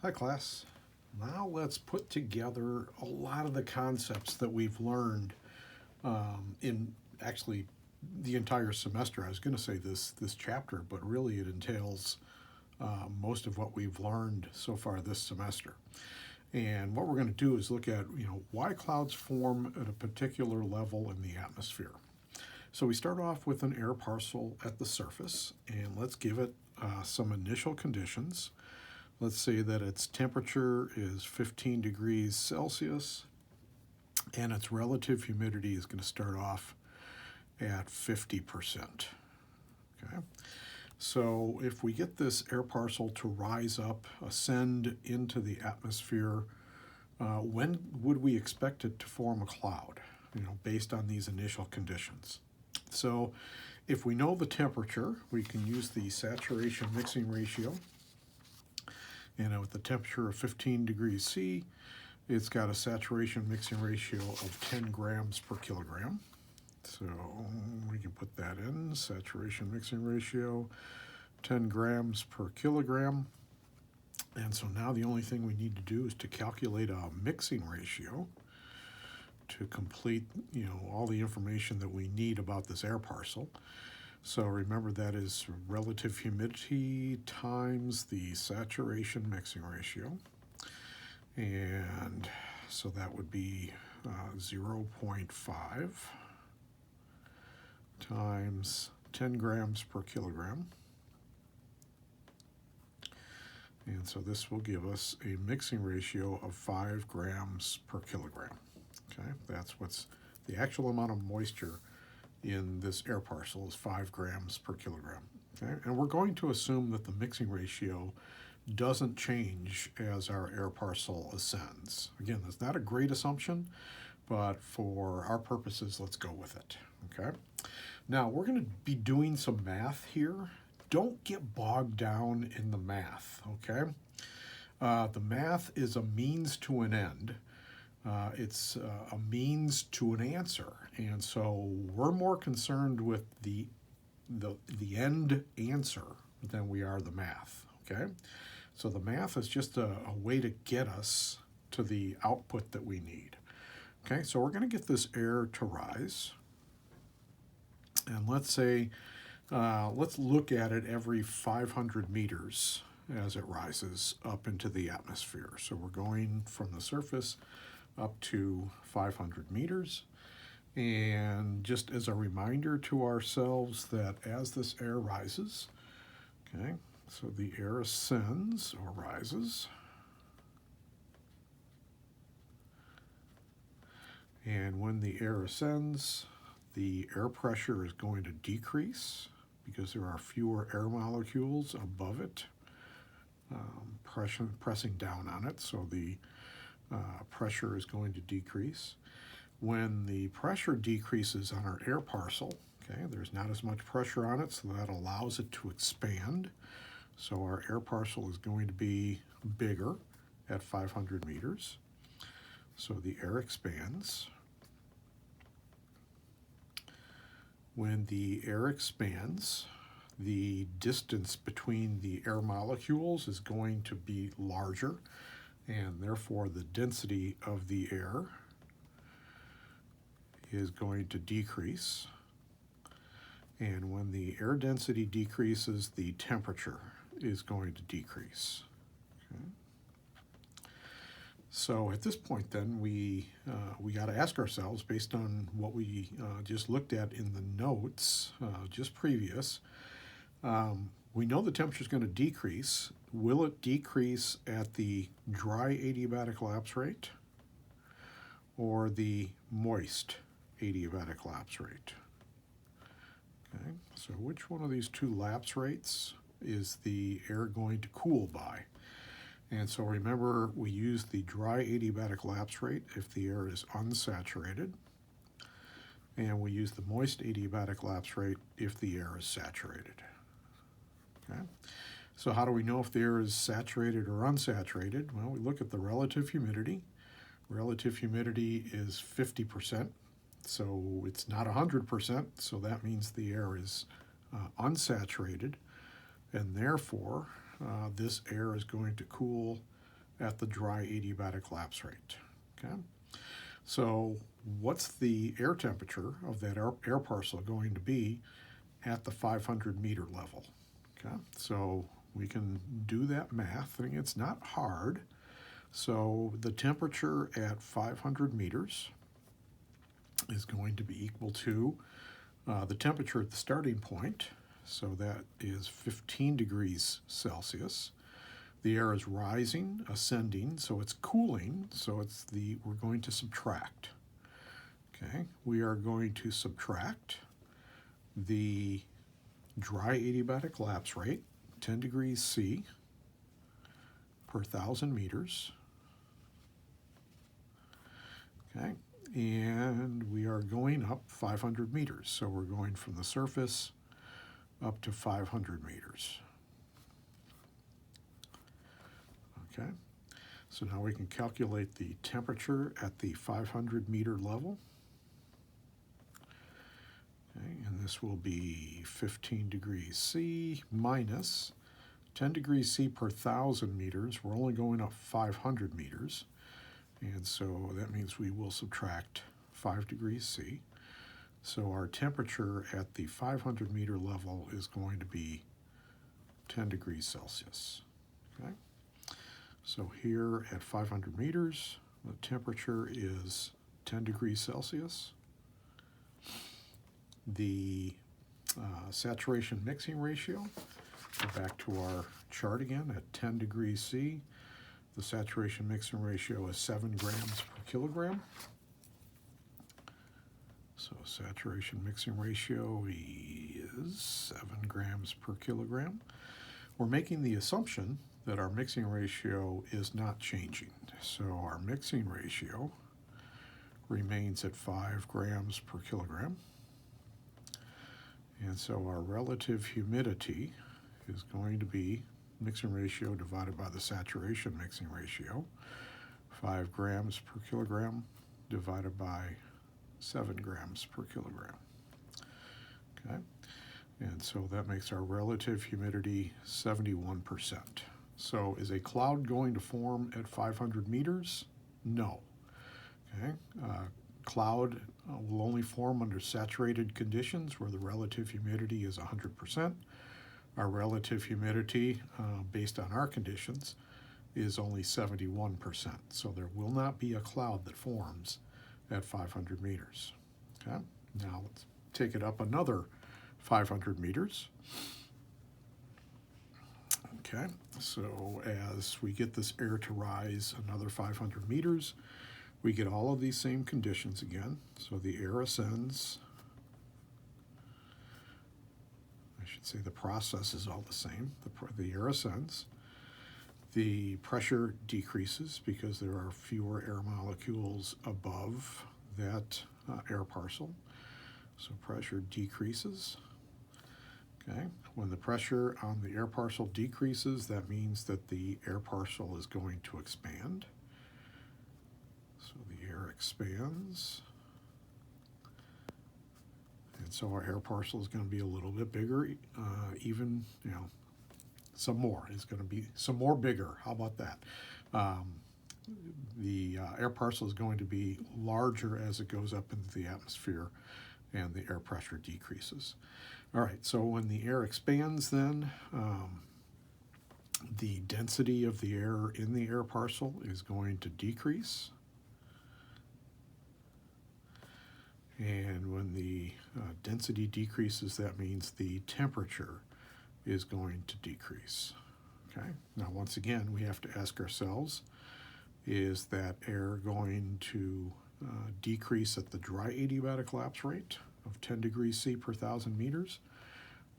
Hi, class. Now let's put together a lot of the concepts that we've learned in actually the entire semester. I was going to say this chapter, but really it entails most of what we've learned so far this semester. And what we're going to do is look at why clouds form at a particular level in the atmosphere. So we start off with an air parcel at the surface, and let's give it some initial conditions. Let's say that its temperature is 15 degrees Celsius and its relative humidity is going to start off at 50%. Okay. So if we get this air parcel to rise up, ascend into the atmosphere, when would we expect it to form a cloud, based on these initial conditions? So if we know the temperature, we can use the saturation mixing ratio. And with the temperature of 15 degrees C, it's got a saturation mixing ratio of 10 grams per kilogram. So we can put that in, saturation mixing ratio, 10 grams per kilogram. And so now the only thing we need to do is to calculate a mixing ratio to complete, all the information that we need about this air parcel. So remember that is relative humidity times the saturation mixing ratio. And so that would be 0.5 times 10 grams per kilogram. And so this will give us a mixing ratio of 5 grams per kilogram. Okay, that's what's the actual amount of moisture in this air parcel is 5 grams per kilogram. Okay? And we're going to assume that the mixing ratio doesn't change as our air parcel ascends. Again, that's not a great assumption, but for our purposes, let's go with it. Okay. Now we're going to be doing some math here. Don't get bogged down in the math. Okay. The math is a means to an end. It's a means to an answer, and so we're more concerned with the end answer than we are the math. Okay, so the math is just a way to get us to the output that we need. Okay, so we're going to get this air to rise, and let's say let's look at it every 500 meters as it rises up into the atmosphere. So we're going from the surface up to 500 meters. And just as a reminder to ourselves that as this air rises, okay, so the air ascends or rises. And when the air ascends, the air pressure is going to decrease because there are fewer air molecules above it pressing down on it. So the pressure is going to decrease. When the pressure decreases on our air parcel, okay, there's not as much pressure on it, so that allows it to expand. So our air parcel is going to be bigger at 500 meters. So the air expands. When the air expands, the distance between the air molecules is going to be larger, and therefore the density of the air is going to decrease. And when the air density decreases, the temperature is going to decrease. Okay. So at this point then, we got to ask ourselves, based on what we just looked at in the notes just previous, we know the temperature is going to decrease. Will it decrease at the dry adiabatic lapse rate or the moist adiabatic lapse rate? Okay, so which one of these two lapse rates is the air going to cool by? And so remember, we use the dry adiabatic lapse rate if the air is unsaturated, and we use the moist adiabatic lapse rate if the air is saturated. Okay. So how do we know if the air is saturated or unsaturated? Well, we look at the relative humidity. Relative humidity is 50%, so it's not 100%, so that means the air is unsaturated, and therefore this air is going to cool at the dry adiabatic lapse rate. Okay, so what's the air temperature of that air parcel going to be at the 500 meter level? Okay, so we can do that math. I mean, it's not hard. So the temperature at 500 meters is going to be equal to the temperature at the starting point. So that is 15 degrees Celsius. The air is rising, ascending, so it's cooling, so we're going to subtract. Okay, we are going to subtract the dry adiabatic lapse rate, 10 degrees C per 1,000 meters. Okay, and we are going up 500 meters, so we're going from the surface up to 500 meters. Okay, so now we can calculate the temperature at the 500 meter level. Okay, and this will be 15 degrees C minus 10 degrees C per 1,000 meters. We're only going up 500 meters, and so that means we will subtract 5 degrees C. So our temperature at the 500 meter level is going to be 10 degrees Celsius. Okay, so here at 500 meters, the temperature is 10 degrees Celsius. The saturation mixing ratio, go back to our chart again, at 10 degrees C, the saturation mixing ratio is 7 grams per kilogram. So saturation mixing ratio is 7 grams per kilogram. We're making the assumption that our mixing ratio is not changing. So our mixing ratio remains at 5 grams per kilogram. And so our relative humidity is going to be mixing ratio divided by the saturation mixing ratio, 5 grams per kilogram divided by 7 grams per kilogram. Okay, and so that makes our relative humidity 71%. So is a cloud going to form at 500 meters? No. Okay, cloud will only form under saturated conditions where the relative humidity is 100%. Our relative humidity, based on our conditions, is only 71%. So there will not be a cloud that forms at 500 meters. Okay, now let's take it up another 500 meters. Okay, so as we get this air to rise another 500 meters, we get all of these same conditions again. So the air ascends. I should say the process is all the same. The air ascends. The pressure decreases because there are fewer air molecules above that air parcel. So pressure decreases. Okay, when the pressure on the air parcel decreases, that means that the air parcel is going to expand. So the air expands. And so our air parcel is going to be a little bit bigger, even, some more. It's going to be some more bigger. How about that? The air parcel is going to be larger as it goes up into the atmosphere and the air pressure decreases. All right, so when the air expands then, the density of the air in the air parcel is going to decrease. And when the density decreases, that means the temperature is going to decrease. Okay, now once again, we have to ask ourselves, is that air going to decrease at the dry adiabatic lapse rate of 10 degrees C per 1,000 meters,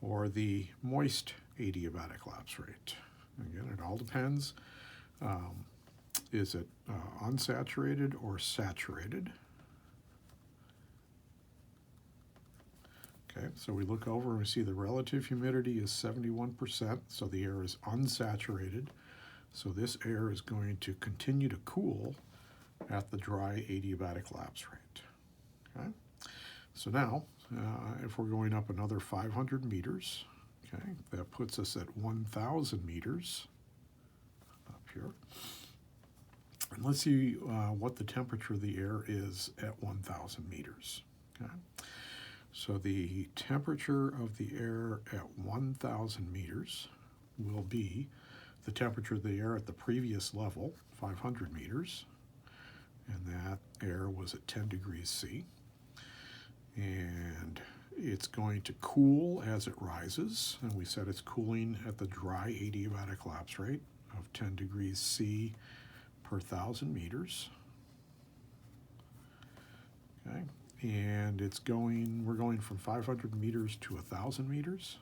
or the moist adiabatic lapse rate? Again, it all depends. Is it unsaturated or saturated? Okay, so we look over and we see the relative humidity is 71%, so the air is unsaturated. So this air is going to continue to cool at the dry adiabatic lapse rate. Okay, so now if we're going up another 500 meters, okay, that puts us at 1,000 meters up here. let's see what the temperature of the air is at 1,000 meters. Okay? So the temperature of the air at 1,000 meters will be the temperature of the air at the previous level, 500 meters, and that air was at 10 degrees C. And it's going to cool as it rises, and we said it's cooling at the dry adiabatic collapse rate of 10 degrees C per 1,000 meters. Okay, and we're going from 500 meters to 1,000 meters.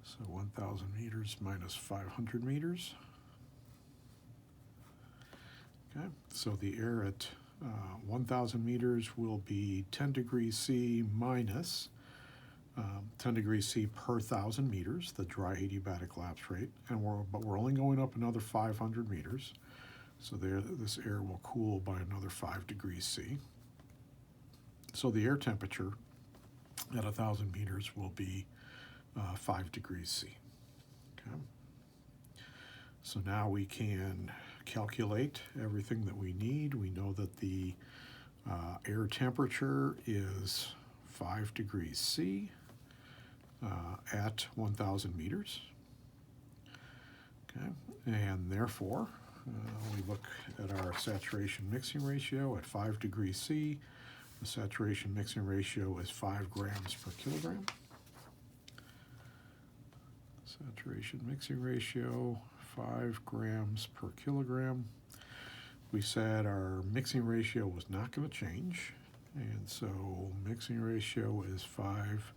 So 1,000 meters minus 500 meters. Okay, so the air at 1,000 meters will be 10 degrees C minus 10 degrees C per 1,000 meters, the dry adiabatic collapse rate, but we're only going up another 500 meters. So this air will cool by another 5 degrees C. So the air temperature at 1,000 meters will be 5 degrees C. Okay. So now we can calculate everything that we need. We know that the air temperature is 5 degrees C at 1,000 meters. Okay, and therefore we look at our saturation mixing ratio at 5 degrees C. The saturation mixing ratio is 5 grams per kilogram. Saturation mixing ratio, 5 grams per kilogram. We said our mixing ratio was not going to change, and so mixing ratio is 5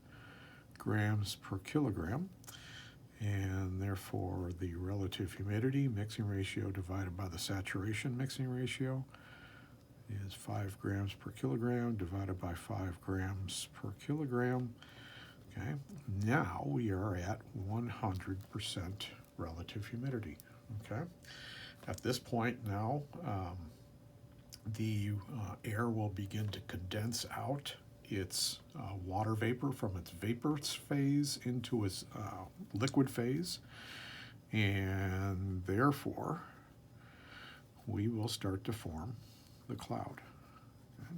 grams per kilogram, and therefore the relative humidity mixing ratio divided by the saturation mixing ratio is 5 grams per kilogram divided by 5 grams per kilogram. Okay, now we are at 100% relative humidity. Okay, at this point now the air will begin to condense out its water vapor from its vapor phase into its liquid phase, and therefore we will start to form the cloud. Okay.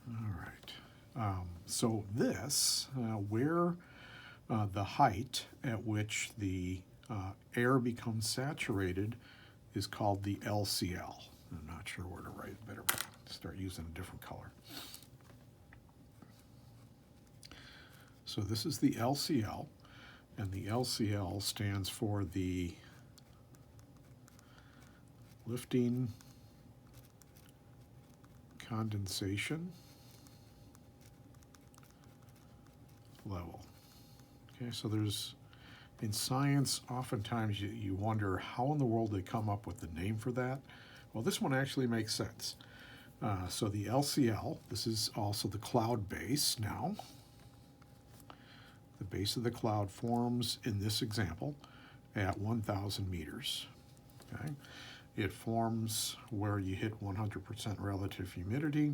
All right. So this, where the height at which the air becomes saturated is called the LCL. I'm not sure where to write it. Better start using a different color. So this is the LCL, and the LCL stands for the lifting condensation level. Okay, so in science, oftentimes you wonder how in the world they come up with the name for that. Well, this one actually makes sense. So the LCL, this is also the cloud base now. The base of the cloud forms, in this example, at 1,000 meters. Okay? It forms where you hit 100% relative humidity,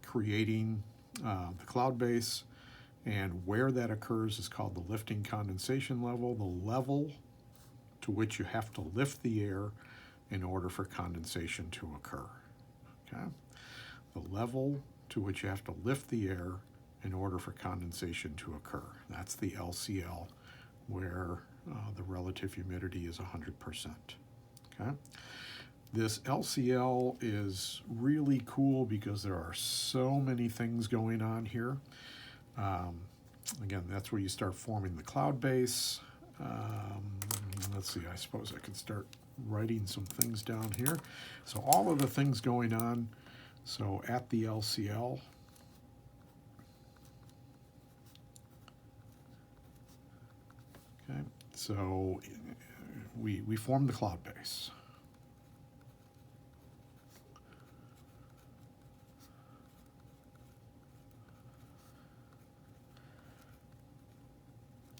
creating the cloud base. And where that occurs is called the lifting condensation level, the level to which you have to lift the air in order for condensation to occur. Okay? The level to which you have to lift the air in order for condensation to occur. That's the LCL, where the relative humidity is 100%. Okay? This LCL is really cool because there are so many things going on here. Again, that's where you start forming the cloud base. Let's see, I suppose I could start writing some things down here. So all of the things going on, so at the LCL, okay, so we form the cloud base.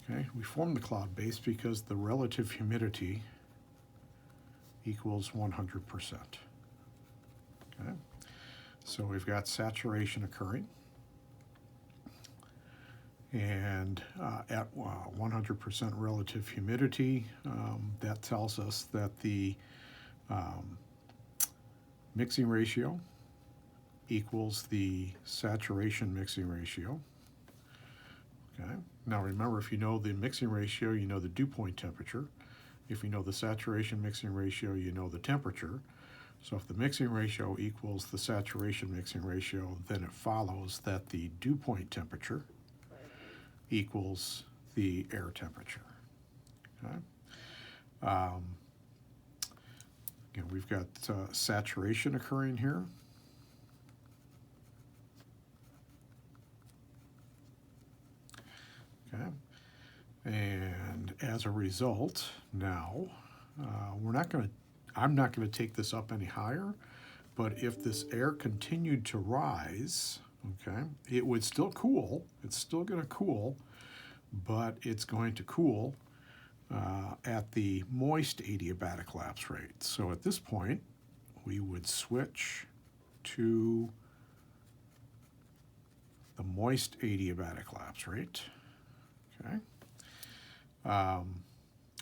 Okay, we form the cloud base because the relative humidity equals 100%. Okay, so we've got saturation occurring, And at 100% relative humidity, that tells us that the mixing ratio equals the saturation mixing ratio. Okay. Now remember, if you know the mixing ratio, you know the dew point temperature. If you know the saturation mixing ratio, you know the temperature. So if the mixing ratio equals the saturation mixing ratio, then it follows that the dew point temperature equals the air temperature. Okay. Again, we've got saturation occurring here. Okay. And as a result, now I'm not going to take this up any higher, but if this air continued to rise, okay, it would still cool. It's still going to cool, but it's going to cool at the moist adiabatic lapse rate. So at this point, we would switch to the moist adiabatic lapse rate. Okay.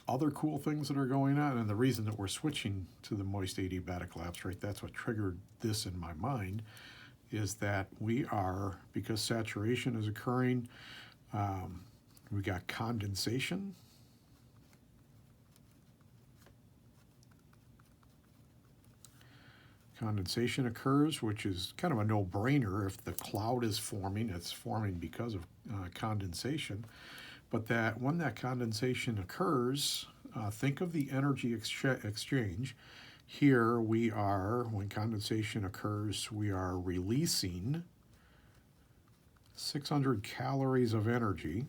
Other cool things that are going on, and the reason that we're switching to the moist adiabatic lapse rate, that's what triggered this in my mind, is that we are, because saturation is occurring, we got condensation. Condensation occurs, which is kind of a no-brainer. If the cloud is forming, it's forming because of condensation. But that when that condensation occurs, think of the energy exchange. Here we are, when condensation occurs, we are releasing 600 calories of energy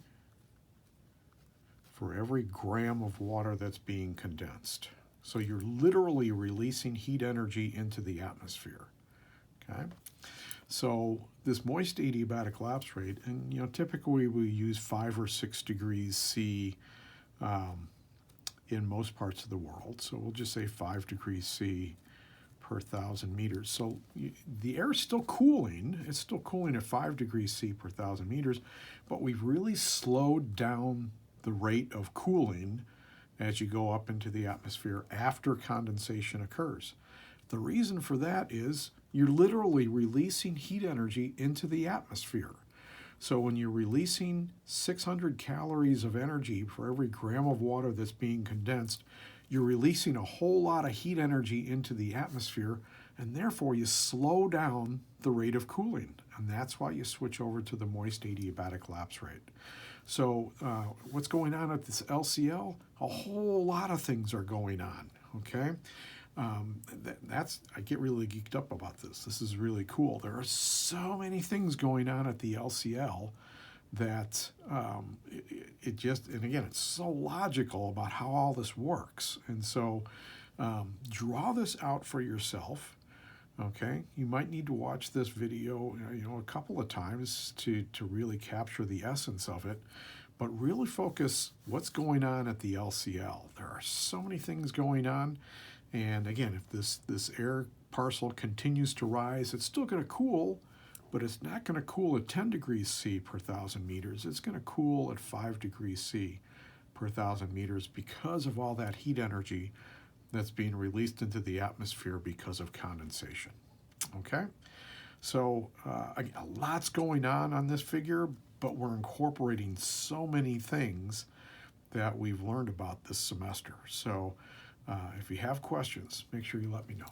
for every gram of water that's being condensed. So you're literally releasing heat energy into the atmosphere. Okay. So this moist adiabatic lapse rate, and typically we use 5 or 6 degrees C in most parts of the world. So we'll just say 5 degrees C per 1,000 meters. So the air is still cooling. It's still cooling at 5 degrees C per 1,000 meters, but we've really slowed down the rate of cooling as you go up into the atmosphere after condensation occurs. The reason for that is you're literally releasing heat energy into the atmosphere. So when you're releasing 600 calories of energy for every gram of water that's being condensed, you're releasing a whole lot of heat energy into the atmosphere, and therefore you slow down the rate of cooling. And that's why you switch over to the moist adiabatic lapse rate. So what's going on at this LCL? A whole lot of things are going on, okay? I get really geeked up about this. This is really cool. There are so many things going on at the LCL that it just, and again, it's so logical about how all this works. And so draw this out for yourself, okay? You might need to watch this video, a couple of times to really capture the essence of it, but really focus what's going on at the LCL. There are so many things going on. And again, if this air parcel continues to rise, it's still going to cool, but it's not going to cool at 10 degrees C per 1,000 meters. It's going to cool at 5 degrees C per 1,000 meters because of all that heat energy that's being released into the atmosphere because of condensation. Okay? So a lot's going on this figure, but we're incorporating so many things that we've learned about this semester. So if you have questions, make sure you let me know.